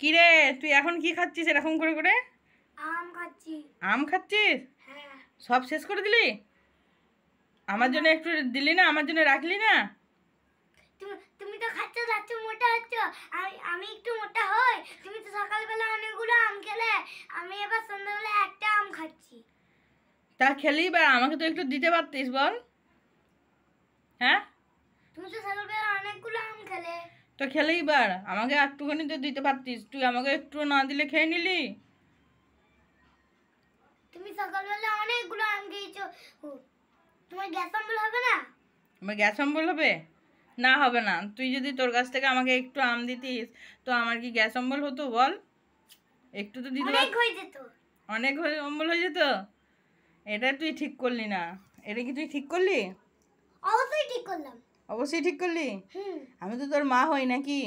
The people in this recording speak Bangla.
কি রে, তুই এখন কি খাচ্ছিস এরকম করে করে? আম খাচ্ছি। আম খাচ্ছিস? হ্যাঁ। সব শেষ করে দিলি? আমার জন্য একটু দিলি না? আমার জন্য রাখলি না? তুমি তো খাচ্ছ, যাচ্ছ, মোটা হচ্ছ। আমি একটু মোটা হই? তুমি তো সকালবেলা অনেকগুলো আম খেলে, আমি এবার সন্ধ্যাবেলা একটা আম খাচ্ছি। তা খেলি বা আমাকে তো একটু দিতে পারতিস বল। হ্যাঁ, তুমি তো সকালবেলা অনেকগুলো আম খেলে। তো খেলেই বার আমাকে একটুখানি তো দিতে পারতিস, তুই আমাকে একটু না দিলে খেয়ে নিলি। তুমি সকালবেলা অনেকগুলো আম খেয়েছো, তোমার গ্যাস অম্বল হবে না? আমার গ্যাস অম্বল হবে? না, হবে না। তুই যদি তোর কাছ থেকে আমাকে একটু আম দিতিস তো আমার কি গ্যাস অম্বল হতো বল? একটু তো দিতে অনেক হয়ে যেত। অনেক অম্বল হয়ে যেত। এটা তুই ঠিক করলি না। এটা কি তুই ঠিক করলি? অবশ্যই ঠিক করলাম। অবশ্যই ঠিক করলি। হুম। আমি তো তোর মা হই নাকি?